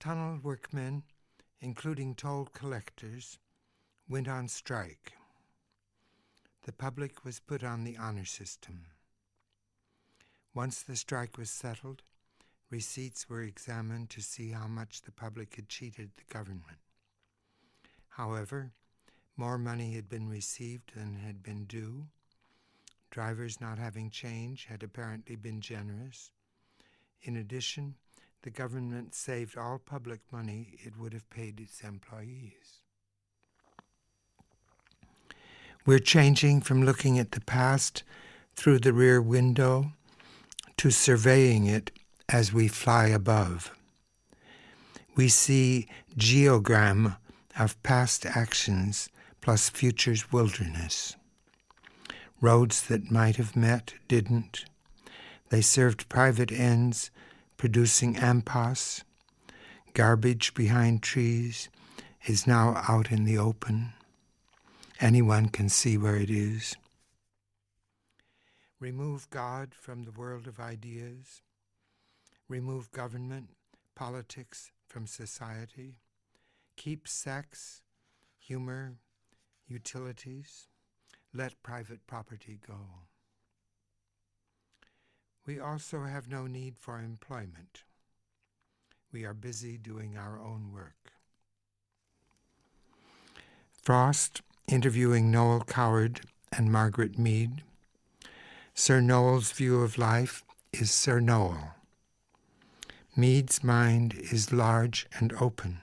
Tunnel workmen, including toll collectors, went on strike. The public was put on the honor system. Once the strike was settled, receipts were examined to see how much the public had cheated the government. However, more money had been received than had been due. Drivers not having change had apparently been generous. In addition, the government saved all public money it would have paid its employees. We're changing from looking at the past through the rear window to surveying it as we fly above. We see geogram of past actions plus future's wilderness. Roads that might have met didn't. They served private ends, producing ampas. Garbage behind trees is now out in the open. Anyone can see where it is. Remove God from the world of ideas. Remove government, politics from society. Keep sex, humor, utilities. Let private property go. We also have no need for employment. We are busy doing our own work. Frost interviewing Noel Coward and Margaret Mead. Sir Noel's view of life is Sir Noel. Mead's mind is large and open,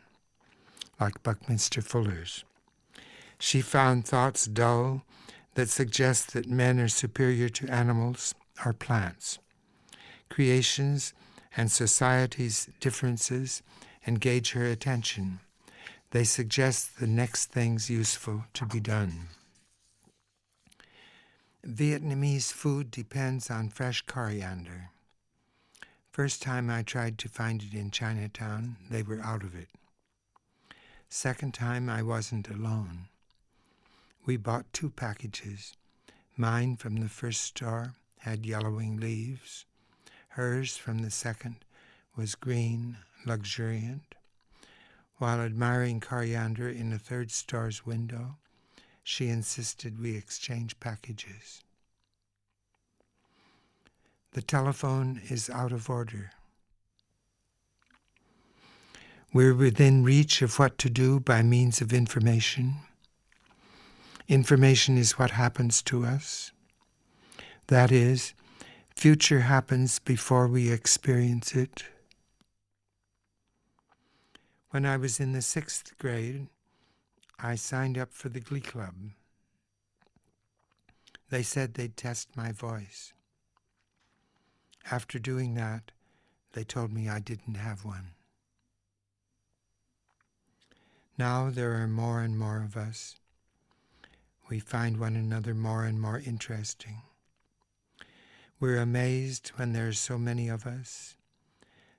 like Buckminster Fuller's. She found thoughts dull that suggest that men are superior to animals or plants. Creations and society's differences engage her attention. They suggest the next things useful to be done. Vietnamese food depends on fresh coriander. First time I tried to find it in Chinatown, they were out of it. Second time I wasn't alone. We bought 2 packages. Mine from the first store had yellowing leaves. Hers from the second was green, luxuriant. While admiring coriander in a third store's window, she insisted we exchange packages. The telephone is out of order. We're within reach of what to do by means of information. Information is what happens to us. That is, future happens before we experience it. When I was in the 6th grade, I signed up for the Glee Club. They said they'd test my voice. After doing that, they told me I didn't have one. Now there are more and more of us. We find one another more and more interesting. We're amazed when there are so many of us,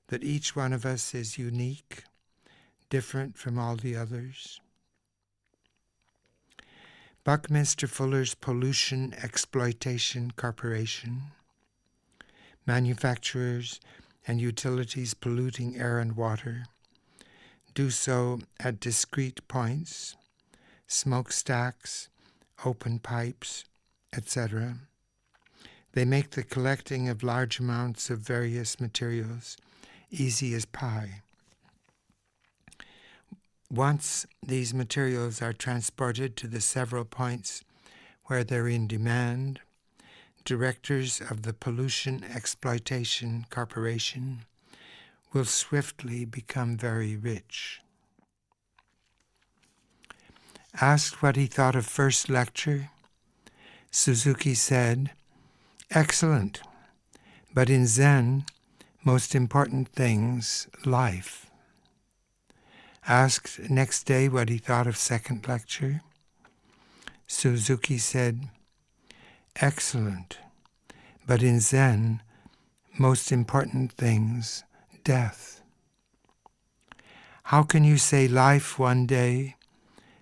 that each one of us is unique, different from all the others. Buckminster Fuller's Pollution Exploitation Corporation, manufacturers and utilities polluting air and water, do so at discrete points, smokestacks, open pipes, etc. They make the collecting of large amounts of various materials easy as pie. Once these materials are transported to the several points where they're in demand, directors of the Pollution Exploitation Corporation will swiftly become very rich. Asked what he thought of first lecture, Suzuki said, "Excellent, but in Zen, most important things, life." Asked next day what he thought of second lecture, Suzuki said, "Excellent, but in Zen, most important things, death." How can you say life one day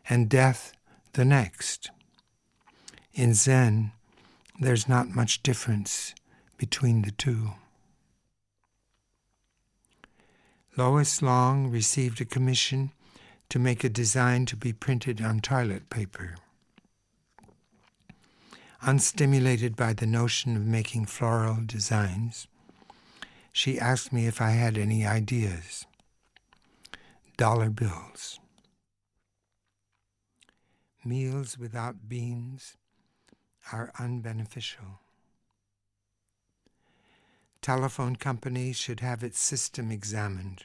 and death the next? In Zen, there's not much difference between the two. Lois Long received a commission to make a design to be printed on toilet paper. Unstimulated by the notion of making floral designs, she asked me if I had any ideas. Dollar bills. Meals without beans are unbeneficial. Telephone company should have its system examined.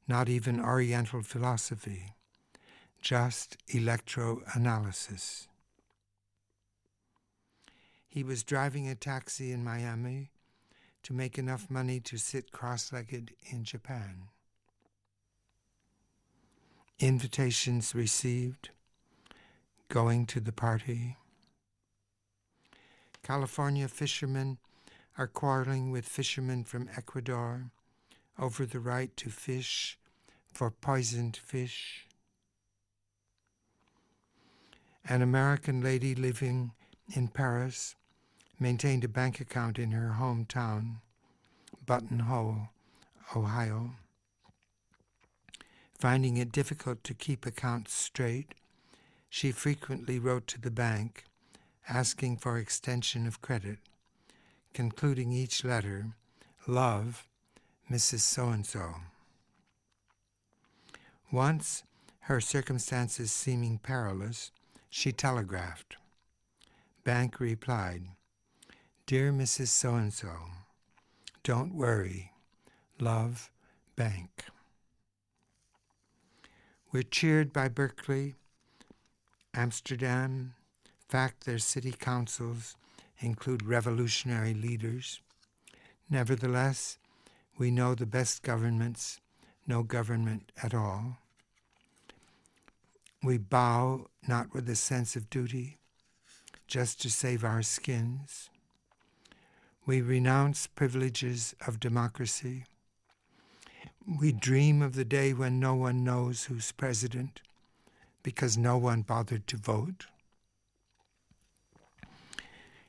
Not even Oriental philosophy, just electroanalysis. He was driving a taxi in Miami to make enough money to sit cross-legged in Japan. Invitations received, going to the party. California fishermen are quarreling with fishermen from Ecuador over the right to fish for poisoned fish. An American lady living in Paris maintained a bank account in her hometown, Button Hole, Ohio. Finding it difficult to keep accounts straight, she frequently wrote to the bank asking for extension of credit, concluding each letter, "Love, Mrs. So-and-so." Once, her circumstances seeming perilous, she telegraphed. Bank replied, "Dear Mrs. So-and-so, don't worry. Love, Bank." We're cheered by Berkeley, Amsterdam. In fact, their city councils include revolutionary leaders. Nevertheless, we know the best governments, no government at all. We bow not with a sense of duty, just to save our skins. We renounce privileges of democracy. We dream of the day when no one knows who's president because no one bothered to vote.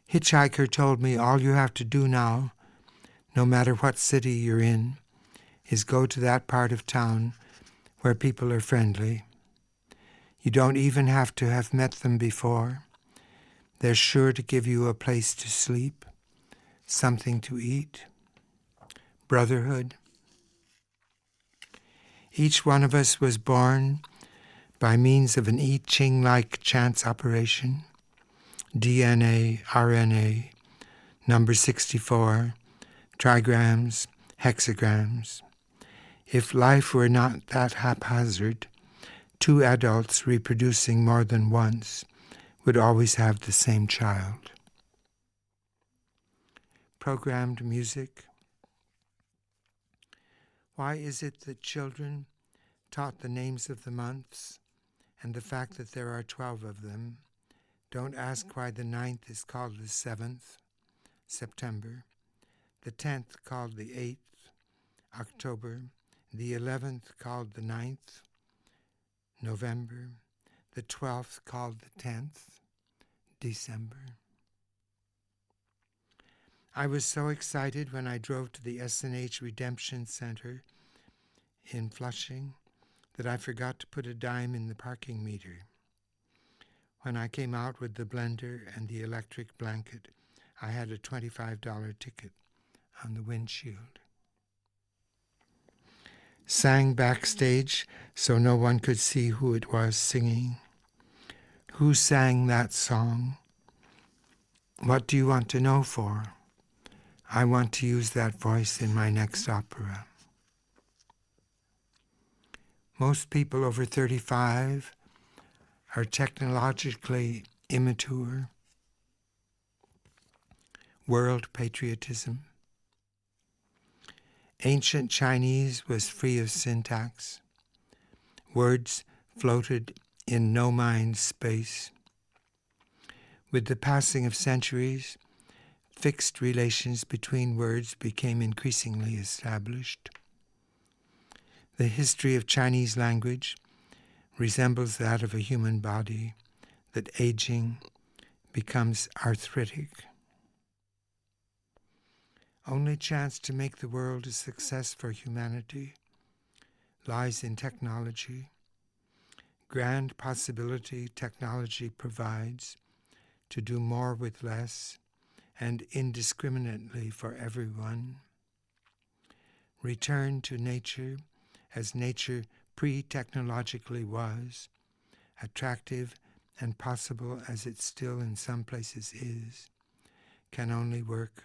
Hitchhiker told me all you have to do now, no matter what city you're in, is go to that part of town where people are friendly. You don't even have to have met them before. They're sure to give you a place to sleep, something to eat, brotherhood. Each one of us was born by means of an I Ching-like chance operation, DNA, RNA, number 64, trigrams, hexagrams. If life were not that haphazard, two adults reproducing more than once would always have the same child. Programmed music. Why is it that children, taught the names of the months and the fact that there are 12 of them, don't ask why the 9th is called the 7th, September, the 10th called the 8th, October, the 11th called the 9th, November, the 12th called the 10th, December. I was so excited when I drove to the S&H Redemption Center in Flushing that I forgot to put a dime in the parking meter. When I came out with the blender and the electric blanket, I had a $25 ticket on the windshield. Sang backstage so no one could see who it was singing. Who sang that song? What do you want to know for? I want to use that voice in my next opera. Most people over 35 are technologically immature. World patriotism. Ancient Chinese was free of syntax. Words floated in no-mind space. With the passing of centuries, fixed relations between words became increasingly established. The history of Chinese language resembles that of a human body that aging becomes arthritic. Only chance to make the world a success for humanity lies in technology. Grand possibility technology provides to do more with less and indiscriminately for everyone. Return to nature as nature pre-technologically was, attractive and possible as it still in some places is, can only work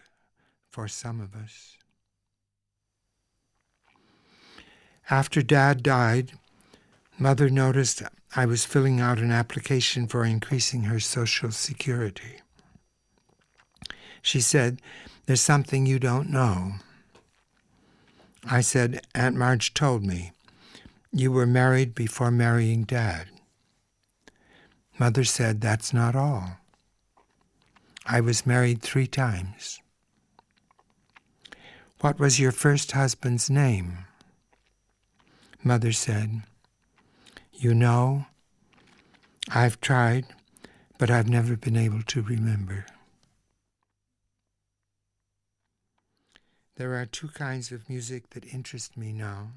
for some of us. After Dad died, Mother noticed I was filling out an application for increasing her Social Security. She said, "There's something you don't know." I said, "Aunt Marge told me. You were married before marrying Dad." Mother said, "That's not all. I was married 3 times." "What was your first husband's name?" Mother said, "You know, I've tried, but I've never been able to remember." There are 2 kinds of music that interest me now.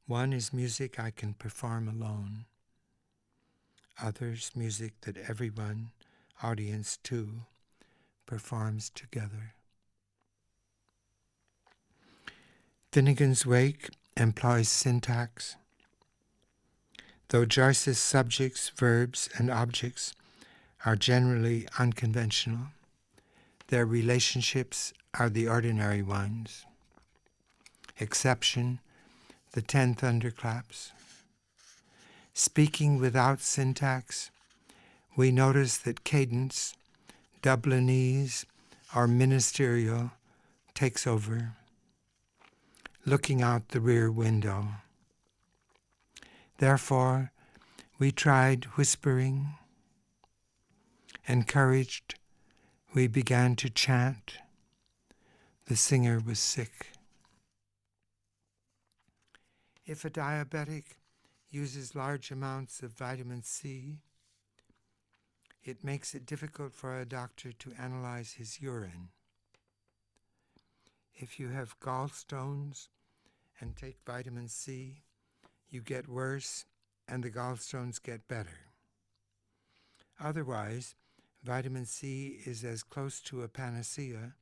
One is music I can perform alone. Others, music that everyone, audience too, performs together. Finnegan's Wake employs syntax. Though Joyce's subjects, verbs, and objects are generally unconventional, their relationships are the ordinary ones. Exception, the 10 thunderclaps. Speaking without syntax, we notice that cadence, Dublinese or ministerial, takes over, looking out the rear window. Therefore, we tried whispering. Encouraged, we began to chant. The singer was sick. If a diabetic uses large amounts of vitamin C, it makes it difficult for a doctor to analyze his urine. If you have gallstones and take vitamin C, you get worse and the gallstones get better. Otherwise, vitamin C is as close to a panacea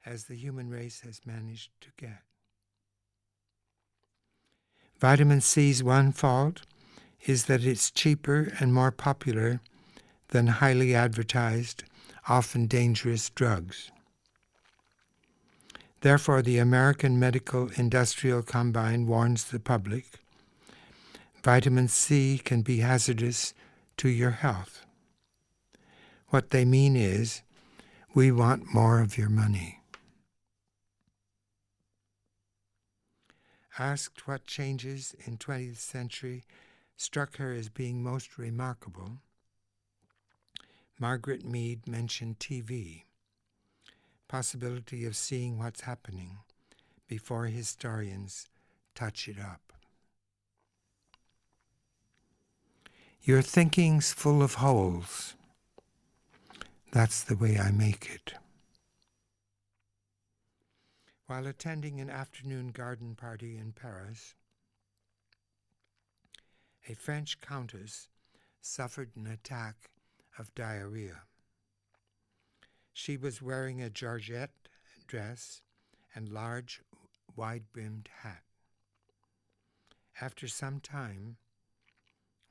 as the human race has managed to get. Vitamin C's one fault is that it's cheaper and more popular than highly advertised, often dangerous drugs. Therefore, the American Medical Industrial Combine warns the public, vitamin C can be hazardous to your health. What they mean is, we want more of your money. Asked what changes in 20th century struck her as being most remarkable, Margaret Mead mentioned TV, possibility of seeing what's happening before historians touch it up. Your thinking's full of holes. That's the way I make it. While attending an afternoon garden party in Paris, a French countess suffered an attack of diarrhea. She was wearing a georgette dress and large, wide-brimmed hat. After some time,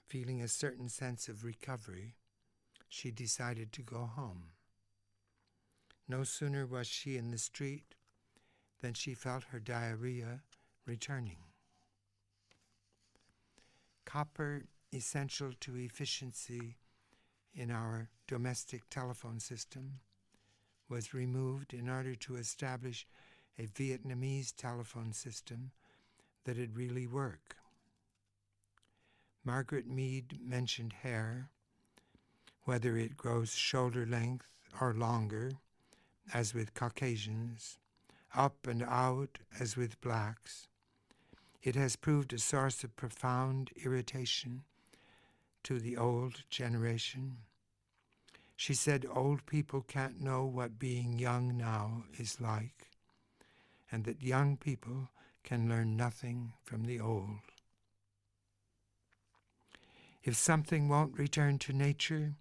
feeling a certain sense of recovery, she decided to go home. No sooner was she in the street than she felt her diarrhea returning. Copper, essential to efficiency in our domestic telephone system, was removed in order to establish a Vietnamese telephone system that'd really work. Margaret Mead mentioned hair, whether it grows shoulder length or longer, as with Caucasians, up and out as with blacks. It has proved a source of profound irritation to the old generation. She said old people can't know what being young now is like, and that young people can learn nothing from the old. If something won't return to nature,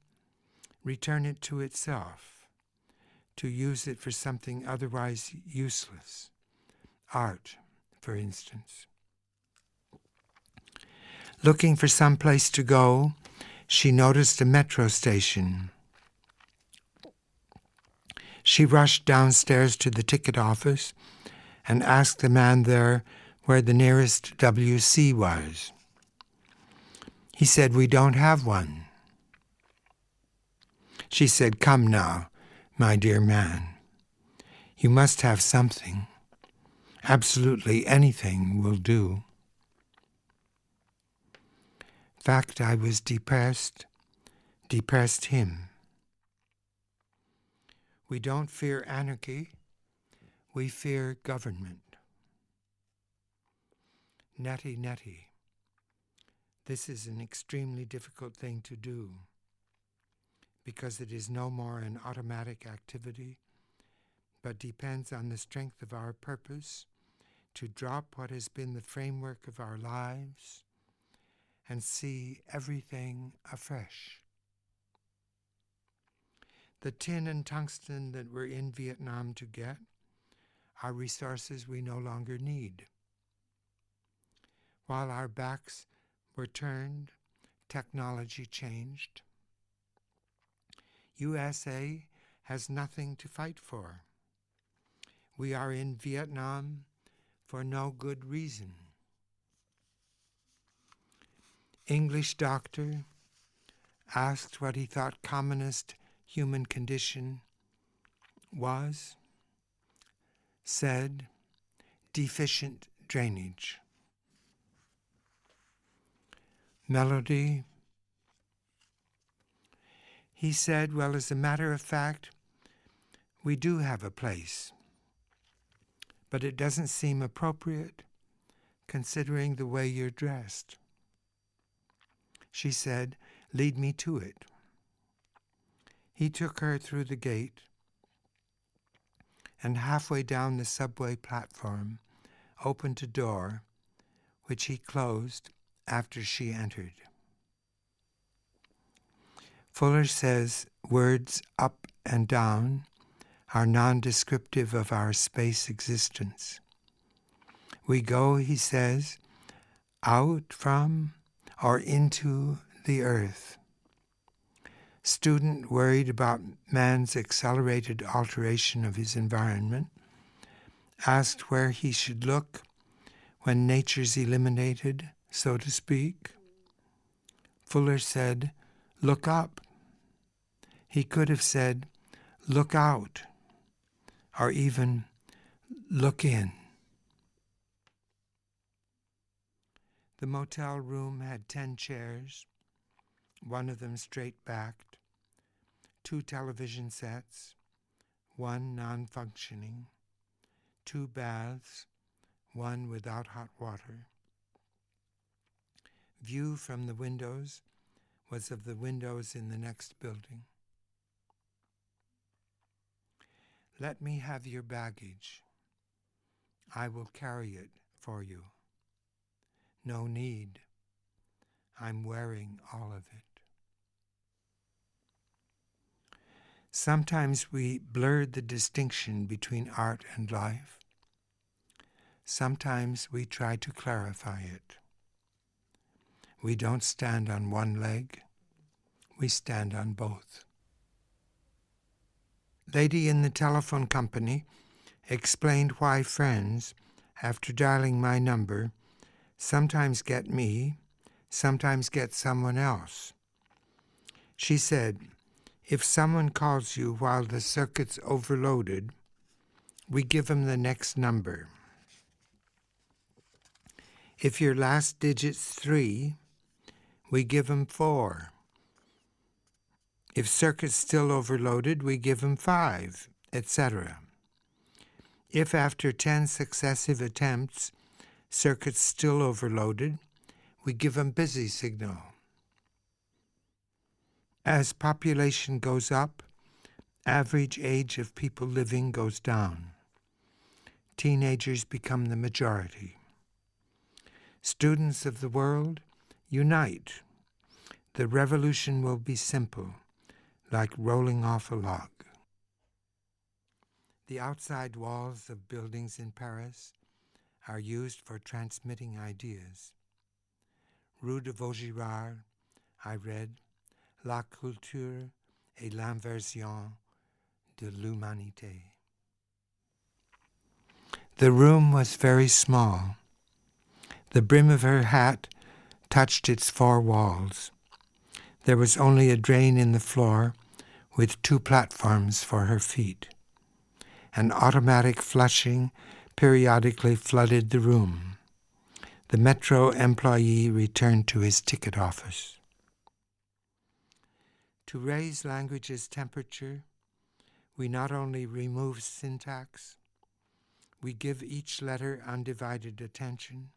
return it to itself, to use it for something otherwise useless. Art, for instance. Looking for some place to go, she noticed a metro station. She rushed downstairs to the ticket office and asked the man there where the nearest WC was. He said, "We don't have one." She said, "Come now, my dear man. You must have something. Absolutely anything will do." In fact, I was depressed him. We don't fear anarchy, we fear government. Netty, netty. This is an extremely difficult thing to do because it is no more an automatic activity, but depends on the strength of our purpose to drop what has been the framework of our lives and see everything afresh. The tin and tungsten that we're in Vietnam to get are resources we no longer need. While our backs were turned, technology changed. USA has nothing to fight for. We are in Vietnam for no good reason. English doctor asked what he thought commonest human condition was, said, deficient drainage. Melody. He said, well, as a matter of fact, we do have a place, but it doesn't seem appropriate considering the way you're dressed. She said, lead me to it. He took her through the gate, and halfway down the subway platform opened a door, which he closed after she entered. Fuller says words up and down are non-descriptive of our space existence. We go, he says, out from or into the earth. Student worried about man's accelerated alteration of his environment, asked where he should look when nature's eliminated, so to speak. Fuller said, look up. He could have said, look out, or even look in. The motel room had 10 chairs, one of them straight-backed, 2 television sets, 1 non-functioning, 2 baths, 1 without hot water. View from the windows was of the windows in the next building. Let me have your baggage. I will carry it for you. No need. I'm wearing all of it. Sometimes we blur the distinction between art and life. Sometimes we try to clarify it. We don't stand on one leg, we stand on both. Lady in the telephone company explained why friends, after dialing my number, sometimes get me, sometimes get someone else. She said, if someone calls you while the circuit's overloaded, we give them the next number. If your last digit's 3, we give them 4. If circuit's still overloaded, we give them 5, etc. If after 10 successive attempts, circuit's still overloaded, we give them busy signal. As population goes up, average age of people living goes down. Teenagers become the majority. Students of the world, unite. The revolution will be simple, like rolling off a log. The outside walls of buildings in Paris are used for transmitting ideas. Rue de Vaugirard, I read, La culture et l'inversion de l'humanité. The room was very small. The brim of her hat touched its four walls. There was only a drain in the floor with 2 platforms for her feet. An automatic flushing periodically flooded the room. The metro employee returned to his ticket office. To raise language's temperature, we not only remove syntax, we give each letter undivided attention,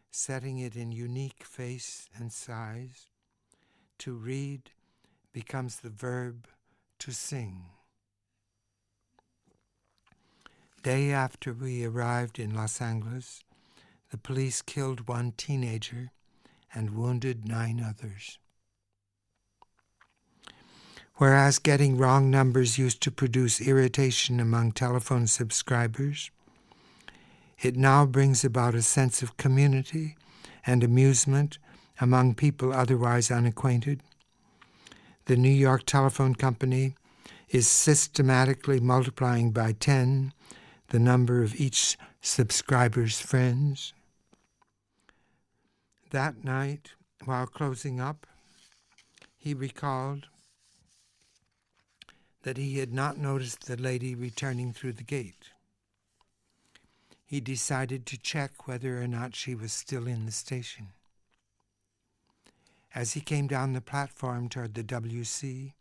setting it in unique face and size. To read becomes the verb to sing. Day after we arrived in Los Angeles, the police killed 1 teenager and wounded 9 others. Whereas getting wrong numbers used to produce irritation among telephone subscribers, it now brings about a sense of community and amusement among people otherwise unacquainted. The New York Telephone Company is systematically multiplying by 10 the number of each subscriber's friends. That night, while closing up, he recalled that he had not noticed the lady returning through the gate. He decided to check whether or not she was still in the station. As he came down the platform toward the WC,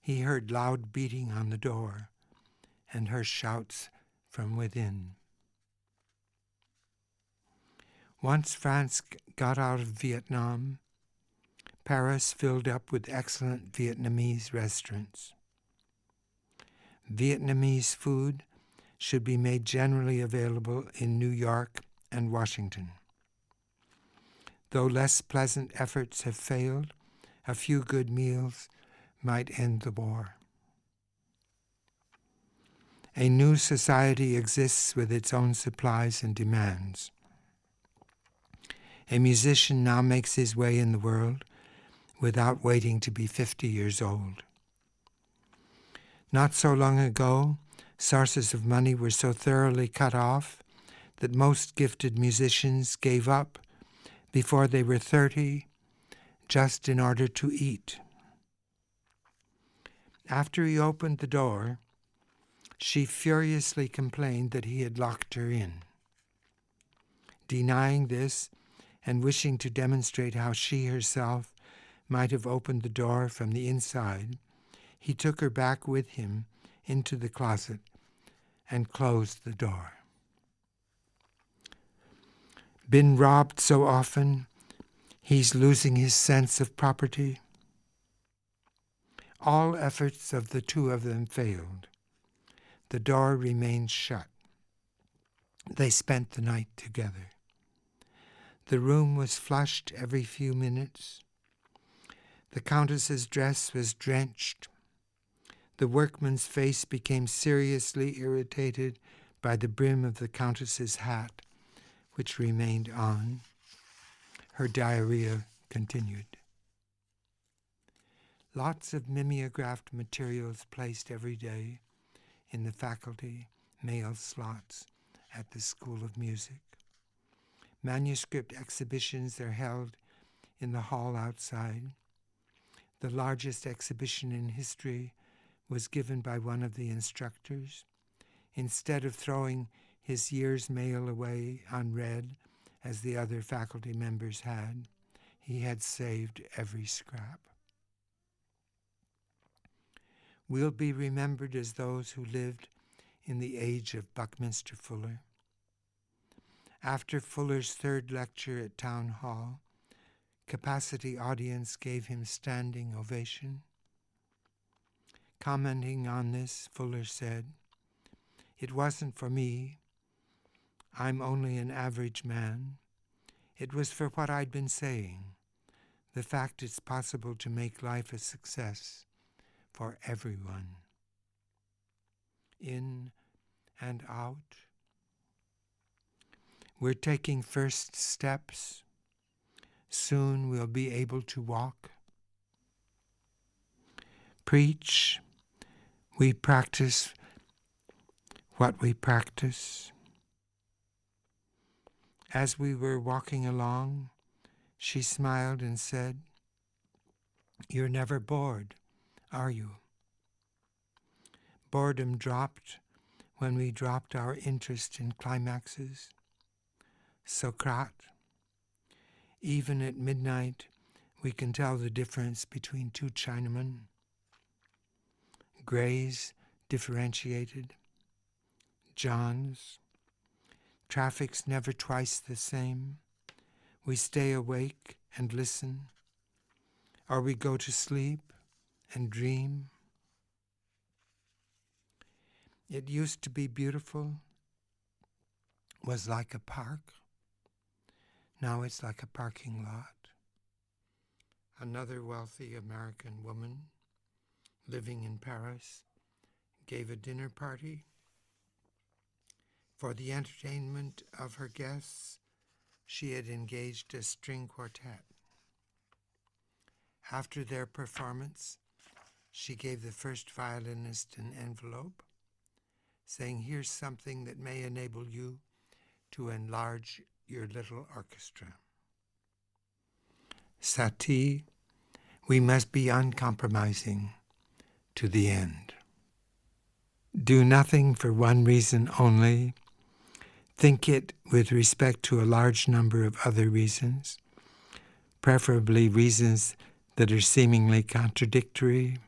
he heard loud beating on the door and heard shouts from within. Once France got out of Vietnam, Paris filled up with excellent Vietnamese restaurants. Vietnamese food should be made generally available in New York and Washington. Though less pleasant efforts have failed, a few good meals might end the war. A new society exists with its own supplies and demands. A musician now makes his way in the world without waiting to be 50 years old. Not so long ago, sources of money were so thoroughly cut off that most gifted musicians gave up before they were 30 just in order to eat. After he opened the door, she furiously complained that he had locked her in. Denying this and wishing to demonstrate how she herself might have opened the door from the inside, he took her back with him into the closet and closed the door. Been robbed so often, he's losing his sense of property. All efforts of the 2 of them failed. The door remained shut. They spent the night together. The room was flushed every few minutes. The Countess's dress was drenched. The workman's face became seriously irritated by the brim of the Countess's hat, which remained on. Her diarrhea continued. Lots of mimeographed materials placed every day in the faculty mail slots at the School of Music. Manuscript exhibitions are held in the hall outside. The largest exhibition in history was given by one of the instructors. Instead of throwing his year's mail away unread, as the other faculty members had, he had saved every scrap. We'll be remembered as those who lived in the age of Buckminster Fuller. After Fuller's 3rd lecture at Town Hall, capacity audience gave him standing ovation. Commenting on this, Fuller said, "It wasn't for me. I'm only an average man. It was for what I'd been saying, the fact it's possible to make life a success for everyone." In and out. We're taking first steps. Soon we'll be able to walk. Preach. We practice what we practice. As we were walking along, she smiled and said, "You're never bored, are you?" Boredom dropped when we dropped our interest in climaxes. Socrate. Even at midnight, we can tell the difference between two Chinamen. Grays differentiated. Johns. Traffic's never twice the same. We stay awake and listen, or we go to sleep and dream. It used to be beautiful, was like a park. Now it's like a parking lot. Another wealthy American woman living in Paris gave a dinner party. For the entertainment of her guests, she had engaged a string quartet. After their performance, she gave the first violinist an envelope, saying, "Here's something that may enable you to enlarge your little orchestra." Satie, we must be uncompromising to the end. Do nothing for one reason only. Think it with respect to a large number of other reasons, preferably reasons that are seemingly contradictory.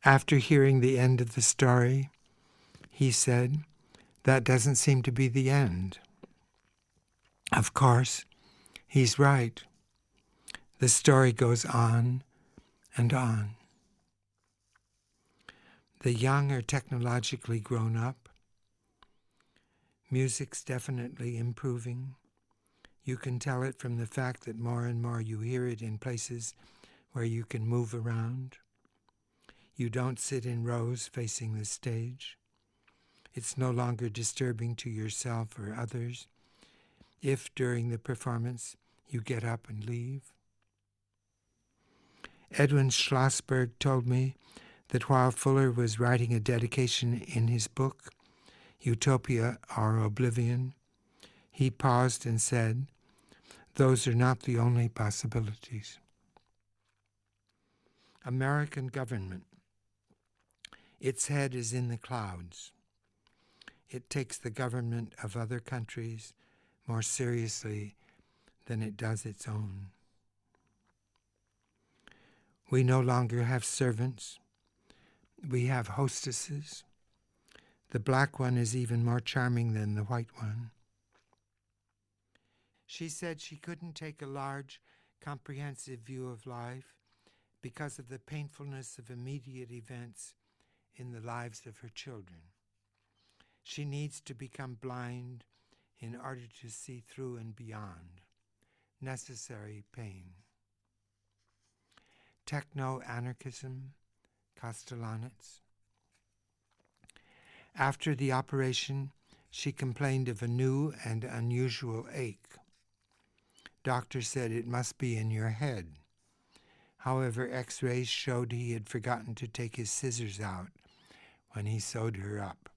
After hearing the end of the story, he said, "That doesn't seem to be the end." Of course, he's right. The story goes on and on. The young are technologically grown up. Music's definitely improving. You can tell it from the fact that more and more you hear it in places where you can move around. You don't sit in rows facing the stage. It's no longer disturbing to yourself or others if, during the performance, you get up and leave. Edwin Schlossberg told me that while Fuller was writing a dedication in his book, Utopia or Oblivion, he paused and said, "Those are not the only possibilities." American government. Its head is in the clouds. It takes the government of other countries more seriously than it does its own. We no longer have servants. We have hostesses. The black one is even more charming than the white one. She said she couldn't take a large, comprehensive view of life because of the painfulness of immediate events in the lives of her children. She needs to become blind in order to see through and beyond. Necessary pain. Techno-anarchism, Castellanets. After the operation, she complained of a new and unusual ache. Doctor said it must be in your head. However, x-rays showed he had forgotten to take his scissors out when he sewed her up.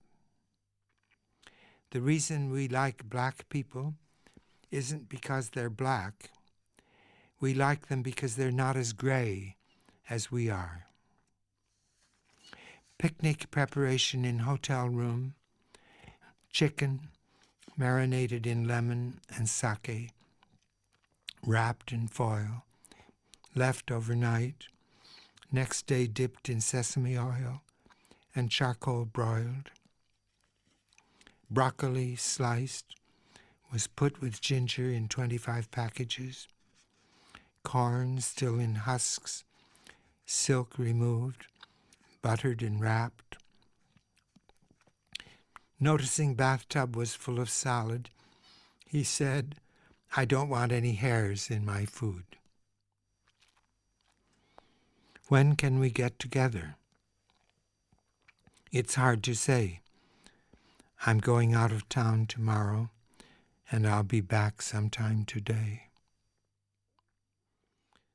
The reason we like black people isn't because they're black. We like them because they're not as gray as we are. Picnic preparation in hotel room, chicken marinated in lemon and sake, wrapped in foil, left overnight, next day dipped in sesame oil and charcoal broiled. Broccoli sliced was put with ginger in 25 packages. corn still in husks, silk removed, buttered and wrapped. Noticing bathtub was full of salad, he said, "I don't want any hairs in my food." When can we get together? It's hard to say. I'm going out of town tomorrow, and I'll be back sometime today.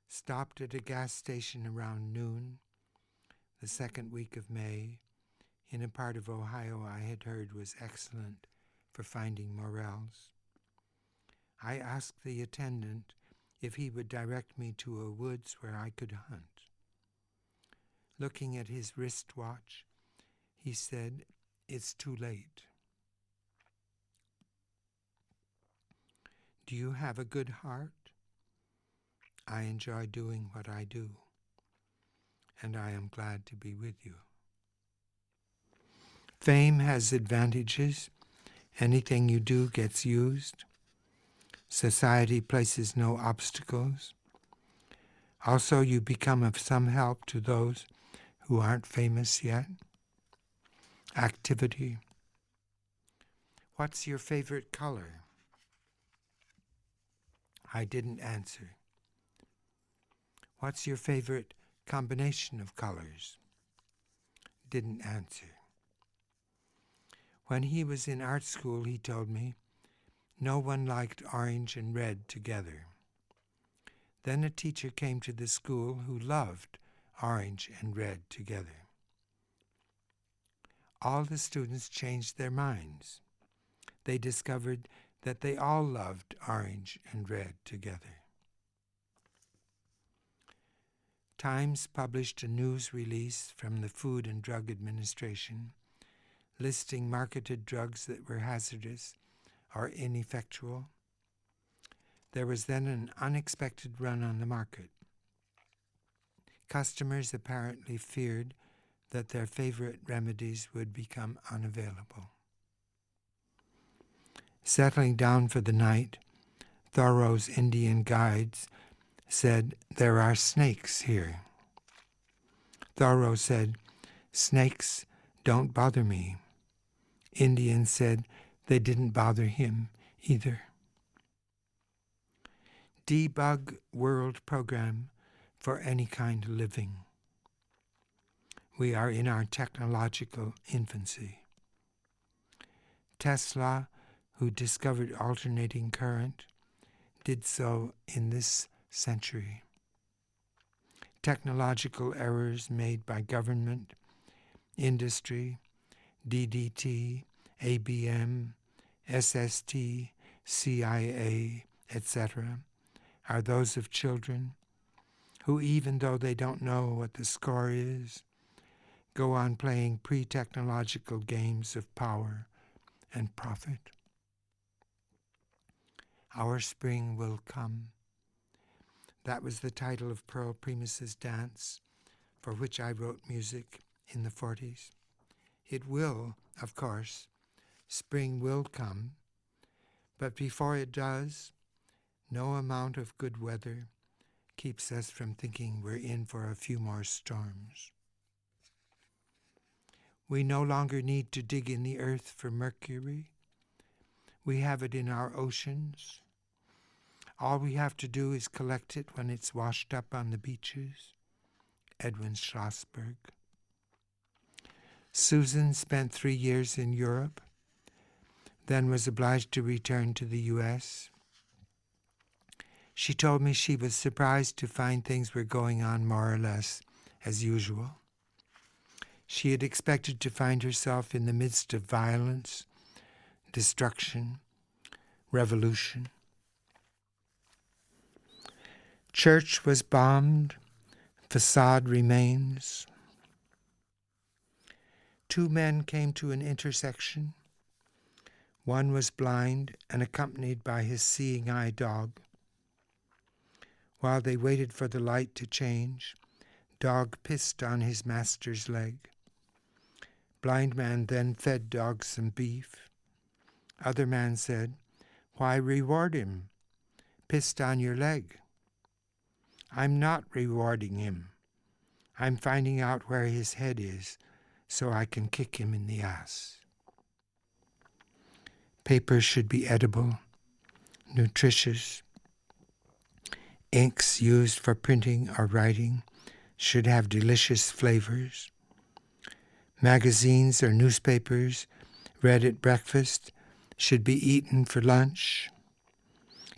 Stopped at a gas station around noon, the second week of May, in a part of Ohio I had heard was excellent for finding morels. I asked the attendant if he would direct me to a woods where I could hunt. Looking at his wristwatch, he said, "It's too late." Do you have a good heart? I enjoy doing what I do, and I am glad to be with you. Fame has advantages. Anything you do gets used. Society places no obstacles. Also, you become of some help to those who aren't famous yet. Activity. What's your favorite color? I didn't answer. What's your favorite combination of colors? Didn't answer. When he was in art school, he told me, no one liked orange and red together. Then a teacher came to the school who loved orange and red together. All the students changed their minds. They discovered that they all loved orange and red together. Times published a news release from the Food and Drug Administration listing marketed drugs that were hazardous or ineffectual. There was then an unexpected run on the market. Customers apparently feared that their favorite remedies would become unavailable. Settling down for the night, Thoreau's Indian guides said, "There are snakes here." Thoreau said, "Snakes don't bother me." Indians said they didn't bother him either. Debug World Program for any kind of living. We are in our technological infancy. Tesla, who discovered alternating current, did so in this century. Technological errors made by government, industry, DDT, ABM, SST, CIA, etc., are those of children who, even though they don't know what the score is, go on playing pre-technological games of power and profit. Our spring will come. That was the title of Pearl Primus's dance, for which I wrote music in the 40s. It will, of course, spring will come, but before it does, no amount of good weather keeps us from thinking we're in for a few more storms. We no longer need to dig in the earth for mercury. We have it in our oceans. All we have to do is collect it when it's washed up on the beaches. Edwin Schlossberg. Susan spent 3 years in Europe, then was obliged to return to the U.S. She told me she was surprised to find things were going on more or less as usual. She had expected to find herself in the midst of violence, destruction, revolution. Church was bombed, facade remains. 2 men came to an intersection. One was blind and accompanied by his seeing eye dog. While they waited for the light to change, dog pissed on his master's leg. Blind man then fed dog some beef. Other man said, "Why reward him? Pissed on your leg." I'm not rewarding him. I'm finding out where his head is so I can kick him in the ass. Paper should be edible, nutritious. Inks used for printing or writing should have delicious flavors. Magazines or newspapers read at breakfast should be eaten for lunch.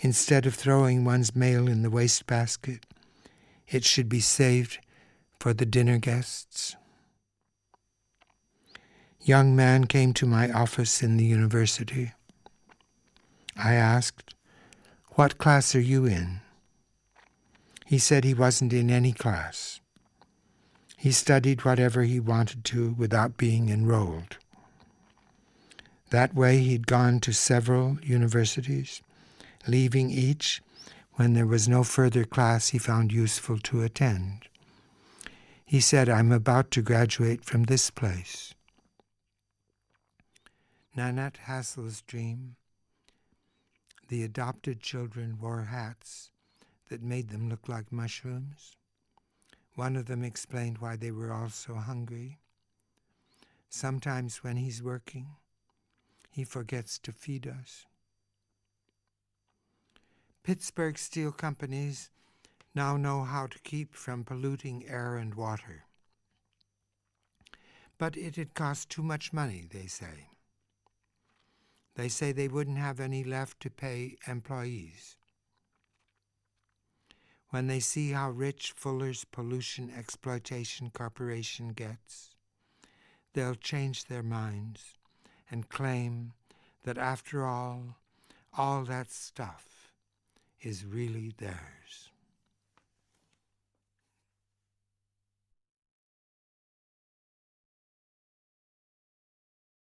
Instead of throwing one's mail in the wastebasket, it should be saved for the dinner guests. Young man came to my office in the university. I asked, "What class are you in?" He said he wasn't in any class. He studied whatever he wanted to without being enrolled. That way he'd gone to several universities, leaving each when there was no further class he found useful to attend. He said, "I'm about to graduate from this place." Nanette Hassel's dream. The adopted children wore hats that made them look like mushrooms. One of them explained why they were all so hungry. Sometimes when he's working, he forgets to feed us. Pittsburgh steel companies now know how to keep from polluting air and water. But it'd cost too much money, they say. They say they wouldn't have any left to pay employees. When they see how rich Fuller's Pollution Exploitation Corporation gets, they'll change their minds and claim that after all that stuff is really theirs.